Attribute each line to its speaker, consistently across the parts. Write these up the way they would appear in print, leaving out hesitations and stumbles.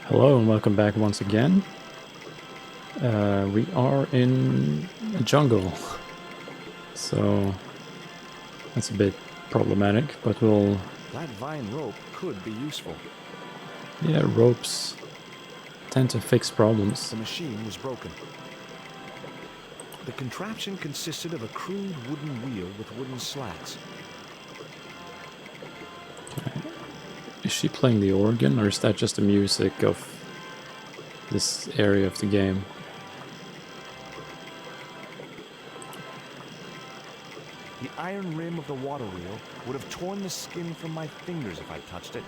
Speaker 1: Hello and welcome back once again. We are in a jungle, so that's a bit problematic, but we'll...
Speaker 2: That vine rope could be useful.
Speaker 1: Yeah, ropes tend to fix problems.
Speaker 2: The machine was broken. The contraption consisted of a crude wooden wheel with wooden slats.
Speaker 1: Okay. Is she playing the organ, or is that just the music of this area of the game?
Speaker 2: The iron rim of the water wheel would have torn the skin from my fingers if I touched it.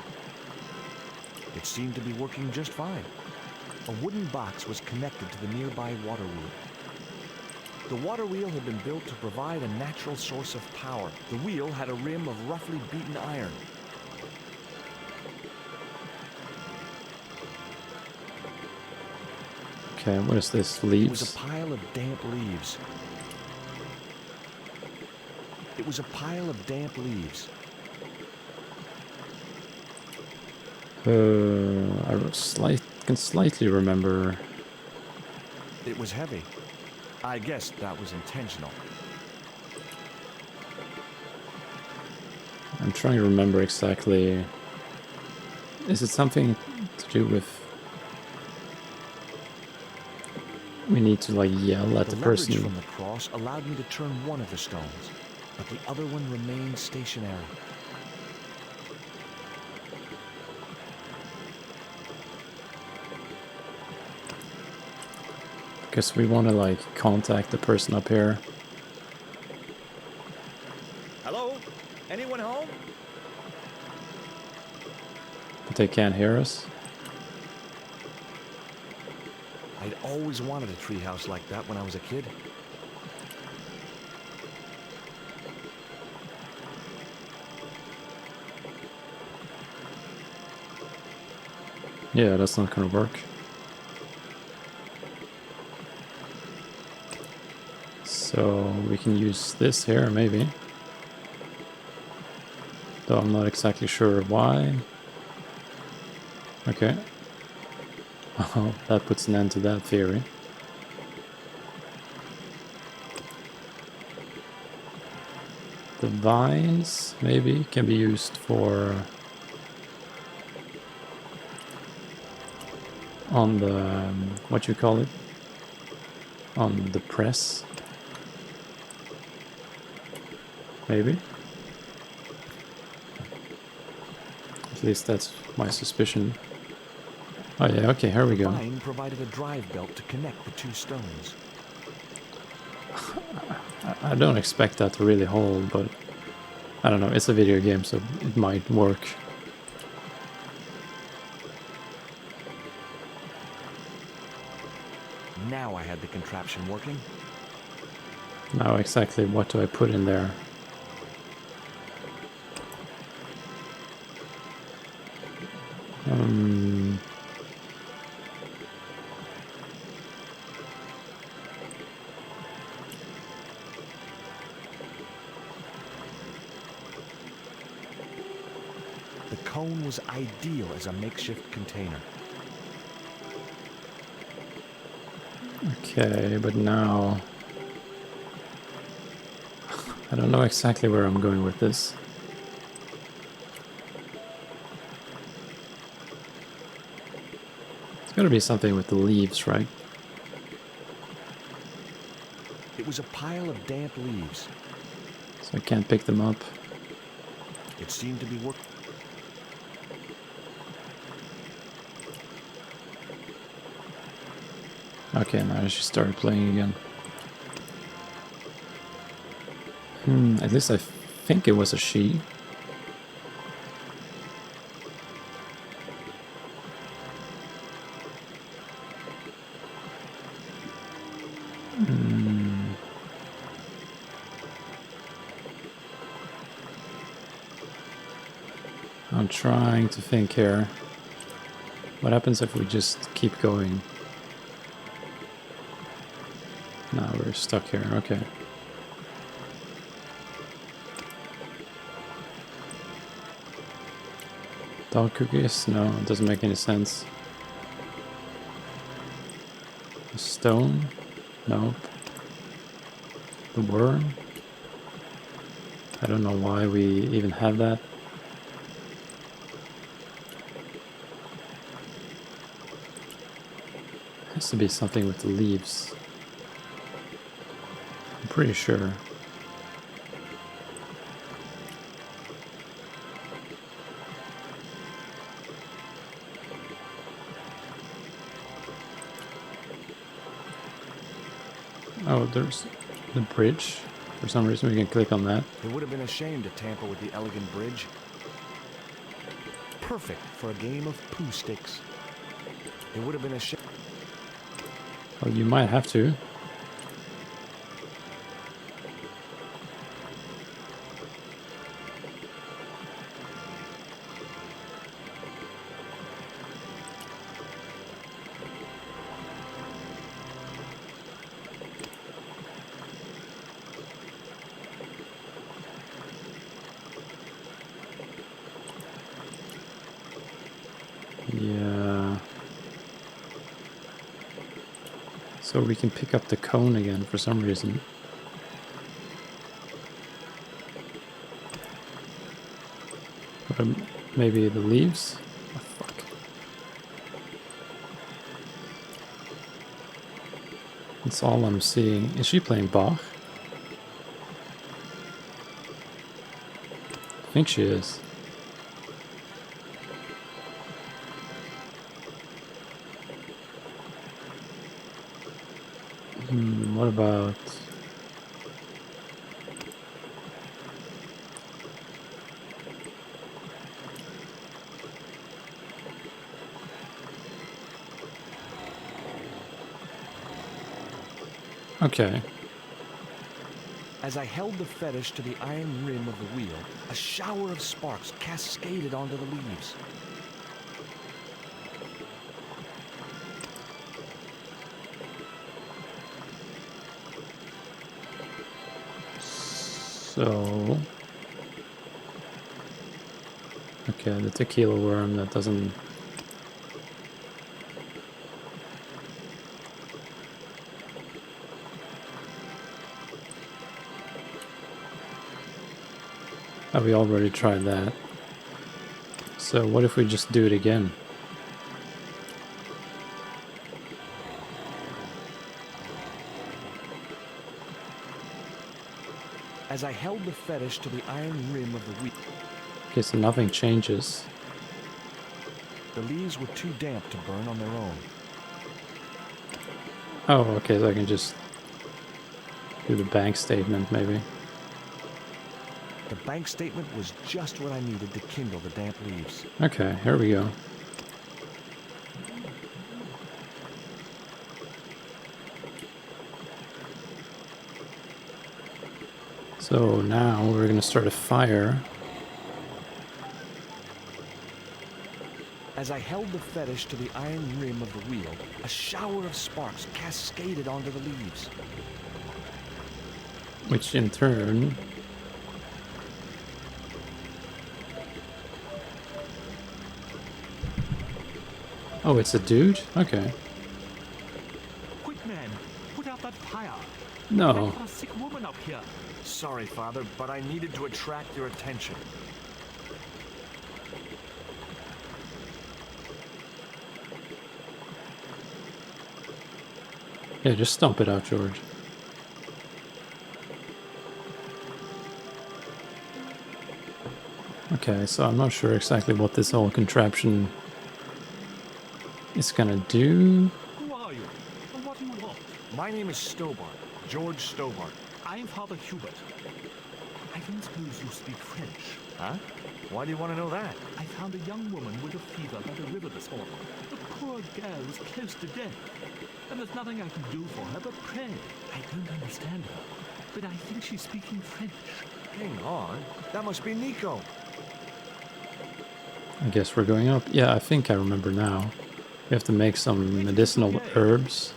Speaker 2: It seemed to be working just fine. A wooden box was connected to the nearby water wheel. The water wheel had been built to provide a natural source of power. The wheel had a rim of roughly beaten iron.
Speaker 1: Okay, what is this?
Speaker 2: It
Speaker 1: Leaves?
Speaker 2: was a pile of damp leaves. It was a pile of damp leaves.
Speaker 1: I can slightly remember.
Speaker 2: It was heavy. I guess that was intentional.
Speaker 1: I'm trying to remember exactly. Is it something to do with... We need to like yell at the
Speaker 2: leverage
Speaker 1: person?
Speaker 2: from the cross allowed me to turn one of the stones, but the other one remained stationary.
Speaker 1: Guess we want to like contact the person up here.
Speaker 2: Hello? Anyone home?
Speaker 1: But they can't hear us.
Speaker 2: I'd always wanted a treehouse like that when I was a kid.
Speaker 1: Yeah, that's not gonna work. So we can use this here, maybe. Though I'm not exactly sure why. Okay. Oh, that puts an end to that theory. The vines, maybe, can be used for... on the... what you call it? On the press. Maybe. At least that's my suspicion. Oh yeah, okay, here we go.
Speaker 2: The vine provided a drive belt to connect the two stones.
Speaker 1: I don't expect that to really hold, but I don't know, it's a video game, so it might work.
Speaker 2: Now I had the contraption working.
Speaker 1: Now exactly what do I put in there?
Speaker 2: The cone was ideal as a makeshift container.
Speaker 1: Okay, but now... I don't know exactly where I'm going with this. It's gotta be something with the leaves, right?
Speaker 2: It was a pile of damp leaves.
Speaker 1: So I can't pick them up.
Speaker 2: It seemed to be working.
Speaker 1: Okay, now she started playing again. At least I think it was a she. I'm trying to think here. What happens if we just keep going? No, we're stuck here, okay. Dog cookies? No, it doesn't make any sense. The stone? Nope. The worm? I don't know why we even have that. Has to be something with the leaves. I'm pretty sure. Oh, there's the bridge. For some reason we can click on that.
Speaker 2: It would have been a shame to tamper with the elegant bridge. Perfect for a game of poo sticks. It would have been a shame.
Speaker 1: Well, you might have to. Yeah. So we can pick up the cone again for some reason. Or maybe the leaves? Oh, fuck. That's all I'm seeing. Is she playing Bach? I think she is. What about... Okay.
Speaker 2: As I held the fetish to the iron rim of the wheel, a shower of sparks cascaded onto the leaves.
Speaker 1: So... Okay, the tequila worm, that doesn't... Oh, we already tried that. So what if we just do it again?
Speaker 2: As I held the fetish to the iron rim of the wheel,
Speaker 1: Okay, so nothing changes.
Speaker 2: the leaves were too damp to burn on their own.
Speaker 1: Oh, okay, so I can just do the bank statement, maybe.
Speaker 2: The bank statement was just what I needed to kindle the damp leaves.
Speaker 1: Okay, here we go. So now we're gonna start a fire.
Speaker 2: As I held the fetish to the iron rim of the wheel, a shower of sparks cascaded onto the leaves.
Speaker 1: Which in turn... Oh, it's a dude? Okay.
Speaker 3: Quick, man! Put out that fire!
Speaker 1: No.
Speaker 3: I've got a sick woman up here!
Speaker 2: Sorry, Father, but I needed to attract your attention.
Speaker 1: Yeah, just stomp it out, George. Okay, so I'm not sure exactly what this whole contraption is gonna do.
Speaker 3: Who are you? And what do you want?
Speaker 2: My name is Stobart, George Stobart.
Speaker 3: I'm Father Hubert. I don't suppose you speak French.
Speaker 2: Huh? Why do you want to know that?
Speaker 3: I found a young woman with a fever by the river this morning. The poor girl is close to death. And there's nothing I can do for her but pray. I don't understand her, but I think she's speaking French.
Speaker 2: Hang on. That must be Nico.
Speaker 1: I guess we're going up. Yeah, I think I remember now. We have to make some medicinal herbs.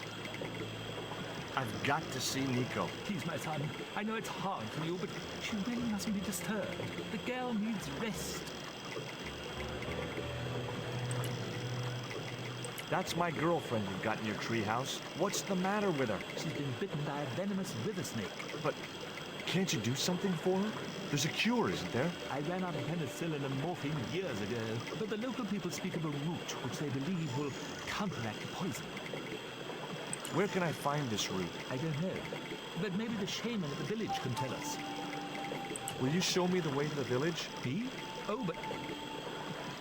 Speaker 2: I've got to see Nico.
Speaker 3: Please, my son, I know it's hard for you, but she really mustn't be disturbed. The girl needs rest.
Speaker 2: That's my girlfriend you've got in your treehouse. What's the matter with her?
Speaker 3: She's been bitten by a venomous river snake.
Speaker 2: But can't you do something for her? There's a cure, isn't there?
Speaker 3: I ran out of penicillin and morphine years ago, but the local people speak of a root which they believe will counteract the poison.
Speaker 2: Where can I find this root?
Speaker 3: I don't know, but maybe the shaman at the village can tell us.
Speaker 2: Will you show me the way to the village?
Speaker 3: Me? Oh, but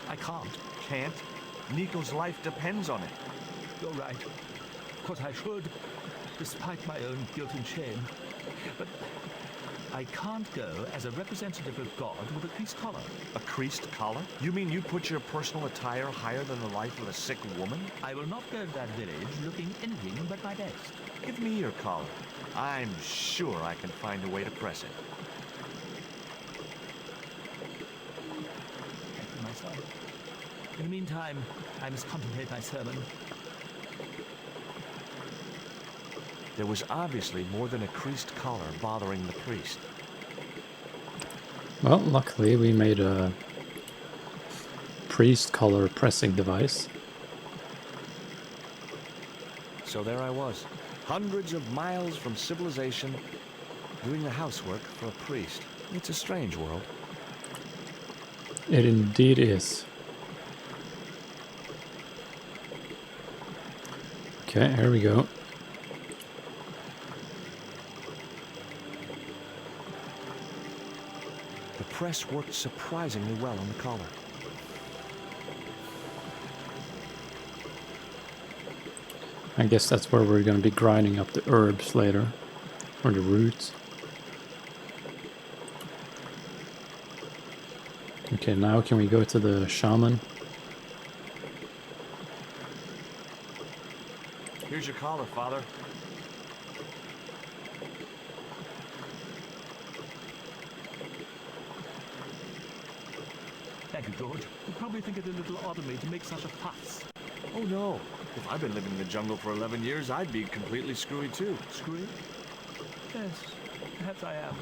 Speaker 3: I can't.
Speaker 2: Can't? Nico's life depends on it.
Speaker 3: You're right. Of course I should, despite my own guilt and shame. But I can't go as a representative of God with a creased collar.
Speaker 2: A creased collar? You mean you put your personal attire higher than the life of a sick woman?
Speaker 3: I will not go to that village looking anything but my best.
Speaker 2: Give me your collar. I'm sure I can find a way to press it.
Speaker 3: Thank you, my son. In the meantime, I must contemplate my sermon.
Speaker 2: There was obviously more than a creased collar bothering the priest.
Speaker 1: Well, luckily we made a priest collar pressing device.
Speaker 2: So there I was, hundreds of miles from civilization, doing the housework for a priest. It's a strange world.
Speaker 1: It indeed is. Okay, here we go.
Speaker 2: The press worked surprisingly well on the collar.
Speaker 1: I guess that's where we're going to be grinding up the herbs later, or the roots. Okay, now can we go to the shaman?
Speaker 2: Here's your collar, Father.
Speaker 3: Thank you, George. You probably think it a little odd of me to make such a fuss.
Speaker 2: Oh no, if I've been living in the jungle for 11 years, I'd be completely screwy too.
Speaker 3: Screwy? Yes, perhaps I am.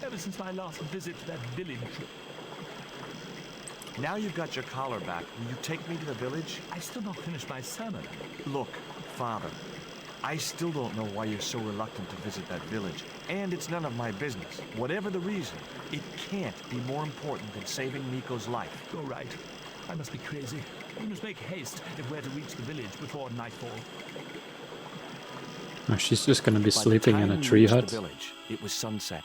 Speaker 3: Ever since my last visit to that village.
Speaker 2: Now you've got your collar back, will you take me to the village?
Speaker 3: I've still not finished my sermon.
Speaker 2: Look, Father, I still don't know why you're so reluctant to visit that village, and it's none of my business. Whatever the reason, it can't be more important than saving Nico's life.
Speaker 3: You're right. I must be crazy. We must make haste if we're to reach the village before nightfall.
Speaker 1: Oh, she's just going to be
Speaker 2: By the
Speaker 1: sleeping in
Speaker 2: time
Speaker 1: a
Speaker 2: we
Speaker 1: tree
Speaker 2: reached
Speaker 1: hut.
Speaker 2: the village, it was sunset.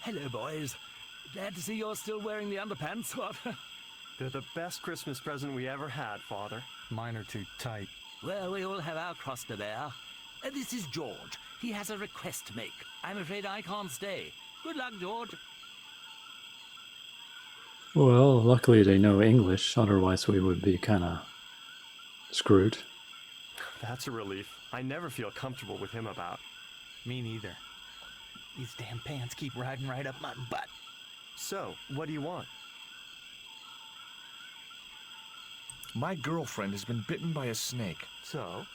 Speaker 3: Hello, boys. Glad to see you're still wearing the underpants. What?
Speaker 4: They're the best Christmas present we ever had, Father. Mine are too tight.
Speaker 3: Well, we all have our cross to bear. This is George. He has a request to make. I'm afraid I can't stay. Good luck, George.
Speaker 1: Well, luckily they know English, otherwise we would be kind of screwed.
Speaker 4: That's a relief. I never feel comfortable with him about.
Speaker 5: Me neither. These damn pants keep riding right up my butt.
Speaker 4: So, what do you want?
Speaker 2: My girlfriend has been bitten by a snake.
Speaker 4: So,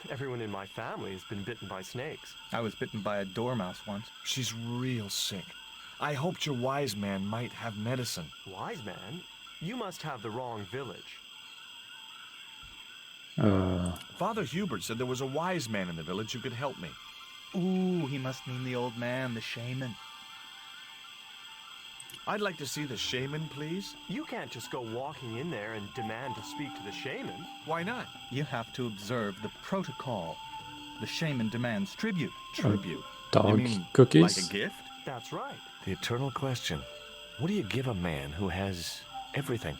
Speaker 4: everyone in my family has been bitten by snakes.
Speaker 5: I was bitten by a dormouse once.
Speaker 2: She's real sick. I hoped your wise man might have medicine.
Speaker 4: Wise man? You must have the wrong village.
Speaker 2: Father Hubert said there was a wise man in the village who could help me.
Speaker 5: Ooh, he must mean the old man, the shaman.
Speaker 2: I'd like to see the shaman, please.
Speaker 4: You can't just go walking in there and demand to speak to the shaman.
Speaker 2: Why not?
Speaker 5: You have to observe the protocol. The shaman demands tribute.
Speaker 2: Tribute.
Speaker 1: Dog
Speaker 2: You mean
Speaker 1: cookies?
Speaker 2: like a gift?
Speaker 4: That's right.
Speaker 2: The eternal question. What do you give a man who has everything?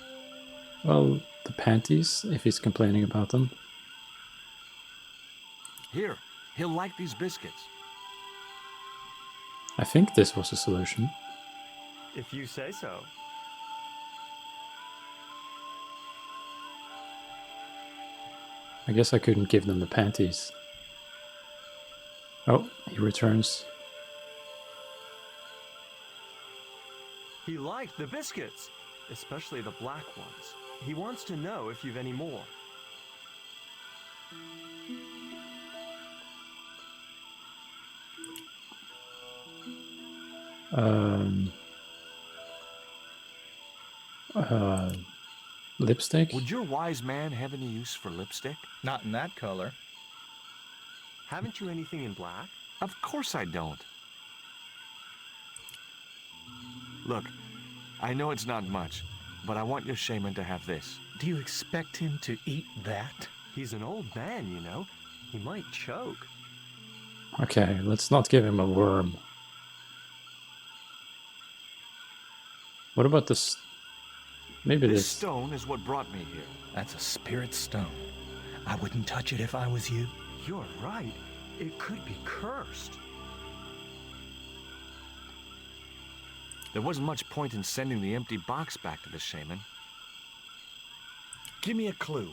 Speaker 1: Well, the panties, if he's complaining about them.
Speaker 2: Here, he'll like these biscuits.
Speaker 1: I think this was a solution.
Speaker 4: If you say so.
Speaker 1: I guess I couldn't give them the panties. Oh, he returns.
Speaker 4: He liked the biscuits, especially the black ones. He wants to know if you've any more.
Speaker 1: Um, lipstick?
Speaker 2: Would your wise man have any use for lipstick?
Speaker 5: Not in that color.
Speaker 4: Haven't you anything in black?
Speaker 2: Of course I don't. Look, I know it's not much, but I want your shaman to have this.
Speaker 5: Do you expect him to eat that?
Speaker 4: He's an old man, you know. He might choke.
Speaker 1: Okay, let's not give him a worm. What about this? Maybe
Speaker 2: This
Speaker 1: this.
Speaker 2: stone is what brought me here.
Speaker 5: That's a spirit stone. I wouldn't touch it if I was you.
Speaker 4: You're right. It could be cursed.
Speaker 2: There wasn't much point in sending the empty box back to the shaman. Give me a clue.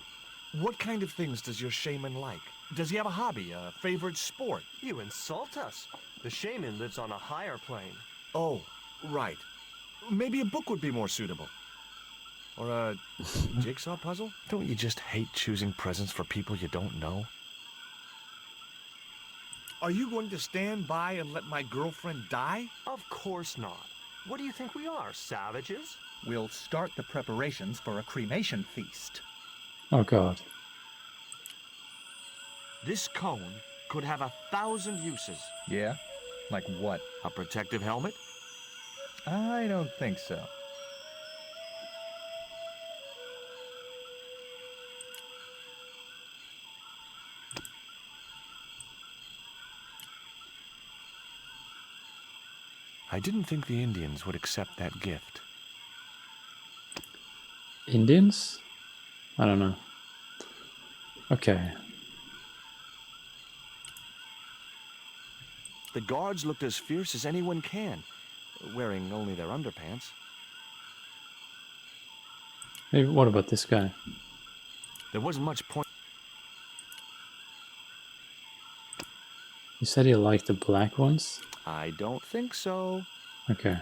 Speaker 2: What kind of things does your shaman like? Does he have a hobby, a favorite sport?
Speaker 4: You insult us. The shaman lives on a higher plane.
Speaker 2: Oh, right. Maybe a book would be more suitable. Or a jigsaw puzzle? Don't you just hate choosing presents for people you don't know? Are you going to stand by and let my girlfriend die?
Speaker 4: Of course not. What do you think we are, savages?
Speaker 5: We'll start the preparations for a cremation feast.
Speaker 1: Oh god.
Speaker 2: This cone could have 1,000 uses.
Speaker 5: Yeah? Like what?
Speaker 2: A protective helmet?
Speaker 5: I don't think so.
Speaker 2: I didn't think the Indians would accept that gift.
Speaker 1: Indians? I don't know. Okay.
Speaker 2: The guards looked as fierce as anyone can, wearing only their underpants.
Speaker 1: Maybe what about this guy?
Speaker 2: There wasn't much point.
Speaker 1: You said you liked the black ones?
Speaker 2: I don't think so.
Speaker 1: Okay.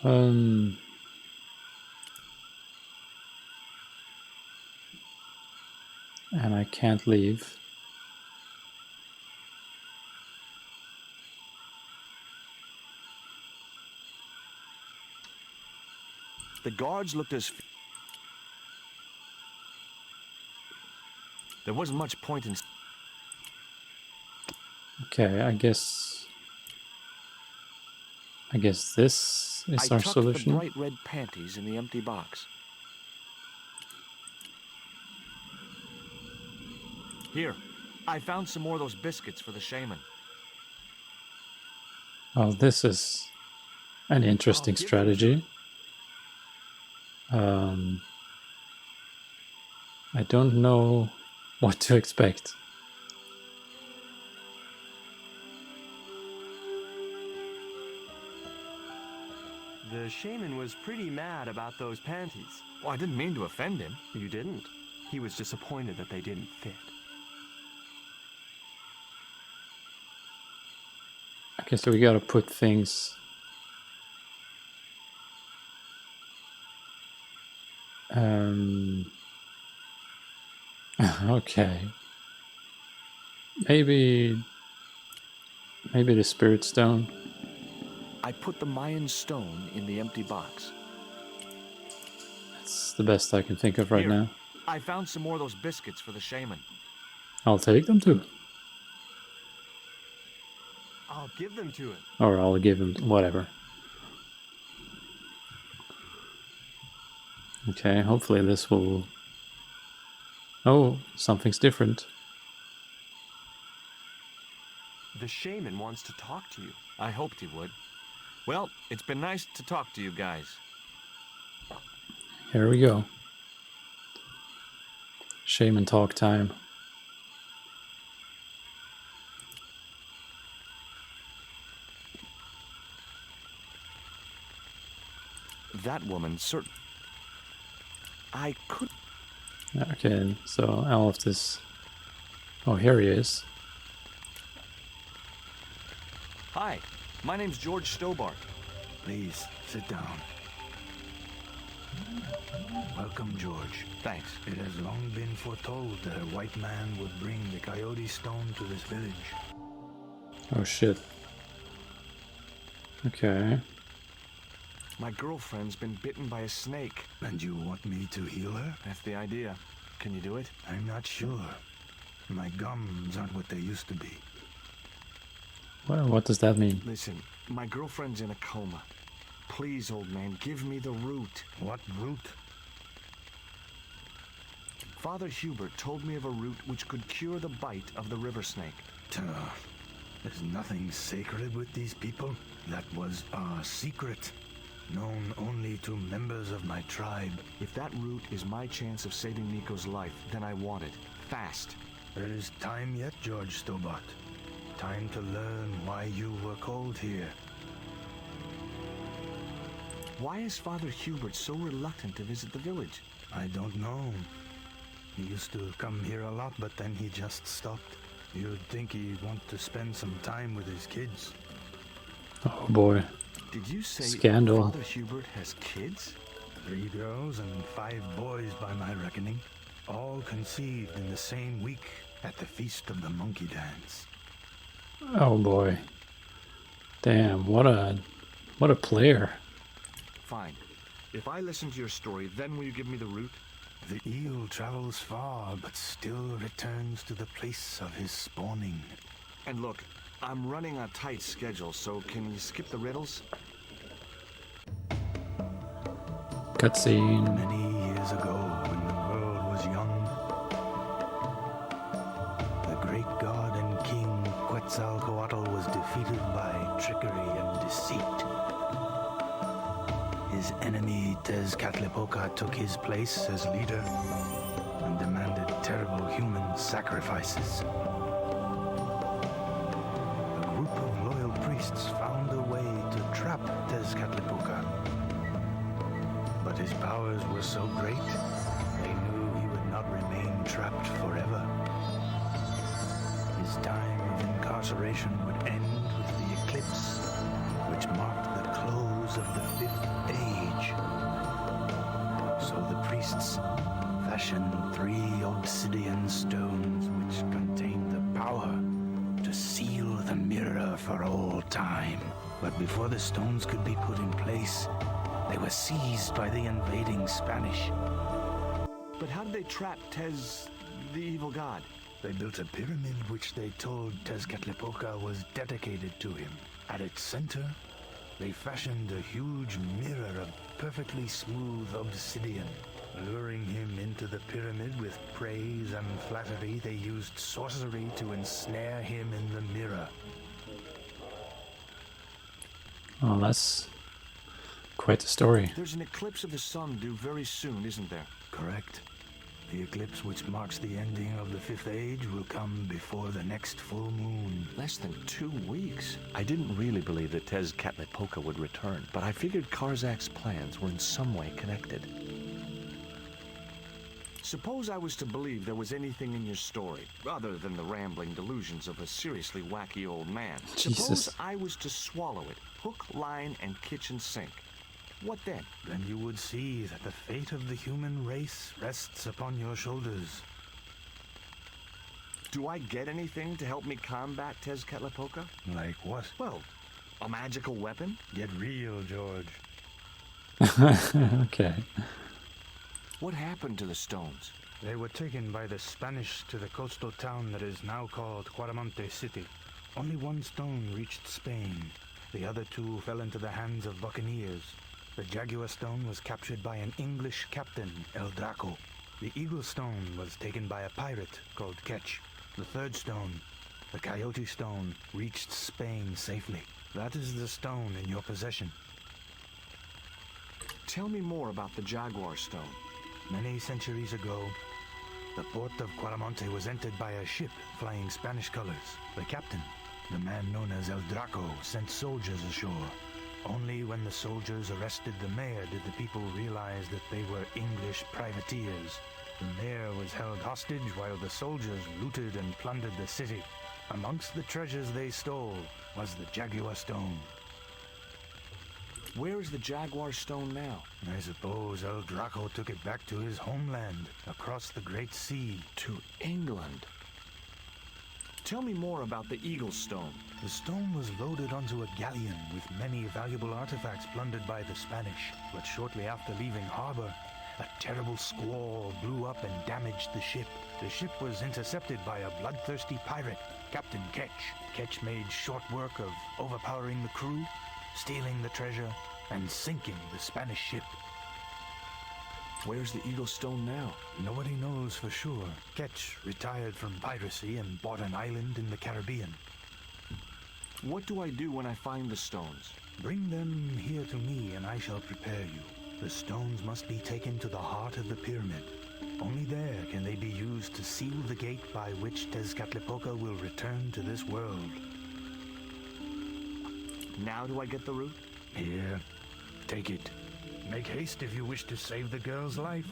Speaker 1: And I can't leave.
Speaker 2: The guards looked as... There wasn't much point in...
Speaker 1: Okay, I guess this is
Speaker 2: I
Speaker 1: our
Speaker 2: tucked
Speaker 1: solution.
Speaker 2: the bright red panties in the empty box. Here, I found some more of those biscuits for the shaman.
Speaker 1: Well, this is an interesting
Speaker 4: give them
Speaker 1: strategy. I don't know what to expect.
Speaker 4: The shaman was pretty mad about those panties.
Speaker 2: Well, I didn't mean to offend him.
Speaker 4: You didn't. He was disappointed that they didn't fit.
Speaker 1: Okay, so we gotta put things... okay. Maybe the spirit stone.
Speaker 2: I put the Mayan stone in the empty box.
Speaker 1: That's the best I can think of right
Speaker 2: Here,
Speaker 1: now.
Speaker 2: I found some more of those biscuits for the shaman.
Speaker 1: I'll take them too.
Speaker 4: I'll give them to him.
Speaker 1: Or I'll give him whatever. Okay, hopefully this will... Oh, something's different.
Speaker 4: The shaman wants to talk to you.
Speaker 2: I hoped he would. Well, it's been nice to talk to you guys.
Speaker 1: Here we go. Shaman talk time.
Speaker 2: That woman, I could...
Speaker 1: Okay, so all of this... Oh, here he is.
Speaker 2: Hi, my name's George Stobart.
Speaker 6: Please, sit down. Welcome, George.
Speaker 2: Thanks.
Speaker 6: It has long been foretold that a white man would bring the Coyote Stone to this village.
Speaker 1: Oh shit. Okay.
Speaker 2: My girlfriend's been bitten by a snake.
Speaker 6: And you want me to heal her?
Speaker 2: That's the idea. Can you do it?
Speaker 6: I'm not sure. My gums aren't what they used to be.
Speaker 1: Well, what does that mean?
Speaker 2: Listen, my girlfriend's in a coma. Please, old man, give me the root.
Speaker 6: What root?
Speaker 2: Father Hubert told me of a root which could cure the bite of the river snake.
Speaker 6: There's nothing sacred with these people. That was our secret, known only to members of my tribe.
Speaker 2: If that root is my chance of saving Nico's life, then I want it. Fast.
Speaker 6: There is time yet, George Stobart. Time to learn why you were called here.
Speaker 2: Why is Father Hubert so reluctant to visit the village?
Speaker 6: I don't know. He used to come here a lot, but then he just stopped. You'd think he'd want to spend some time with his kids.
Speaker 1: Oh boy.
Speaker 2: Did you say
Speaker 1: Scandal.
Speaker 2: Father Hubert has kids?
Speaker 6: 3 girls and 5 boys by my reckoning. All conceived in the same week at the Feast of the Monkey Dance.
Speaker 1: Oh boy. Damn, what a player.
Speaker 2: Fine. If I listen to your story, then will you give me the root?
Speaker 6: The eel travels far, but still returns to the place of his spawning.
Speaker 2: And look, I'm running a tight schedule, so can you skip the riddles?
Speaker 1: Cutscene.
Speaker 6: Many years ago, when the world was young, the great god and king Quetzalcoatl was defeated by trickery and deceit. His enemy Tezcatlipoca took his place as leader and demanded terrible human sacrifices. A group of loyal priests found a way to trap Tezcatlipoca. But his powers were so great, they knew he would not remain trapped forever. His time of incarceration would end with the eclipse, which marked the close of the 5th age. So the priests fashioned 3 obsidian stones which contained the power to seal the mirror for all time. But before the stones could be put in place, they were seized by the invading Spanish.
Speaker 2: But how did they trap Tez, the evil god?
Speaker 6: They built a pyramid which they told Tezcatlipoca was dedicated to him. At its center, they fashioned a huge mirror of perfectly smooth obsidian. Luring him into the pyramid with praise and flattery, they used sorcery to ensnare him in the mirror.
Speaker 1: Oh, that's quite the story.
Speaker 2: There's an eclipse of the sun due very soon, isn't there?
Speaker 6: Correct. The eclipse which marks the ending of the 5th age will come before the next full moon.
Speaker 2: Less than 2 weeks. I didn't really believe that Tezcatlipoca would return, but I figured Karzak's plans were in some way connected. Suppose I was to believe there was anything in your story, other than the rambling delusions of a seriously wacky old man.
Speaker 1: Jesus.
Speaker 2: Suppose I was to swallow it, hook, line, and kitchen sink. What then?
Speaker 6: Then you would see that the fate of the human race rests upon your shoulders.
Speaker 2: Do I get anything to help me combat Tezcatlipoca?
Speaker 6: Like what?
Speaker 2: Well, a magical weapon?
Speaker 6: Get real, George.
Speaker 1: Okay.
Speaker 2: What happened to the stones?
Speaker 6: They were taken by the Spanish to the coastal town that is now called Cuaramonte City. Only 1 stone reached Spain. The other 2 fell into the hands of buccaneers. The Jaguar stone was captured by an English captain, El Draco. The Eagle stone was taken by a pirate called Ketch. The 3rd stone, the Coyote stone, reached Spain safely. That is the stone in your possession.
Speaker 2: Tell me more about the Jaguar stone.
Speaker 6: Many centuries ago, the port of Cuaramonte was entered by a ship flying Spanish colors. The captain, the man known as El Draco, sent soldiers ashore. Only when the soldiers arrested the mayor did the people realize that they were English privateers. The mayor was held hostage while the soldiers looted and plundered the city. Amongst the treasures they stole was the Jaguar stone.
Speaker 2: Where is the Jaguar stone now?
Speaker 6: I suppose El Draco took it back to his homeland, across the Great Sea.
Speaker 2: To England. Tell me more about the Eagle Stone.
Speaker 6: The stone was loaded onto a galleon with many valuable artifacts plundered by the Spanish. But shortly after leaving harbor, a terrible squall blew up and damaged the ship. The ship was intercepted by a bloodthirsty pirate, Captain Ketch. Ketch made short work of overpowering the crew, stealing the treasure, and sinking the Spanish ship.
Speaker 2: Where's the Eagle Stone now?
Speaker 6: Nobody knows for sure. Ketch retired from piracy and bought an island in the Caribbean.
Speaker 2: What do I do when I find the stones?
Speaker 6: Bring them here to me and I shall prepare you. The stones must be taken to the heart of the pyramid. Only there can they be used to seal the gate by which Tezcatlipoca will return to this world.
Speaker 2: Now do I get the root?
Speaker 6: Here, take it. Make haste if you wish to save the girl's life.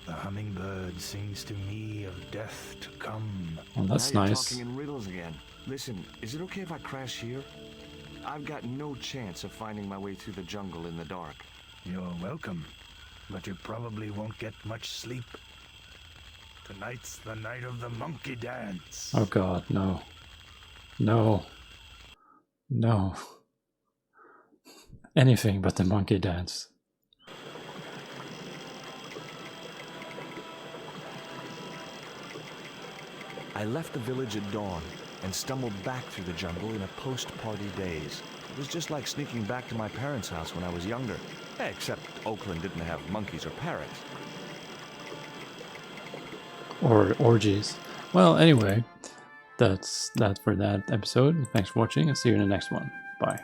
Speaker 6: The hummingbird sings to me of death to come.
Speaker 1: Well, that's
Speaker 2: now you're
Speaker 1: nice.
Speaker 2: talking in riddles again. Listen, is it okay if I crash here? I've got no chance of finding my way through the jungle in the dark.
Speaker 6: You're welcome, but you probably won't get much sleep. Tonight's the night of the monkey dance.
Speaker 1: Oh god, no. No. No. Anything but the monkey dance.
Speaker 2: I left the village at dawn and stumbled back through the jungle in a post-party daze. It was just like sneaking back to my parents' house when I was younger. Except Oakland didn't have monkeys or parrots.
Speaker 1: Or orgies. Well, anyway, that's that for that episode. Thanks for watching and see you in the next one. Bye.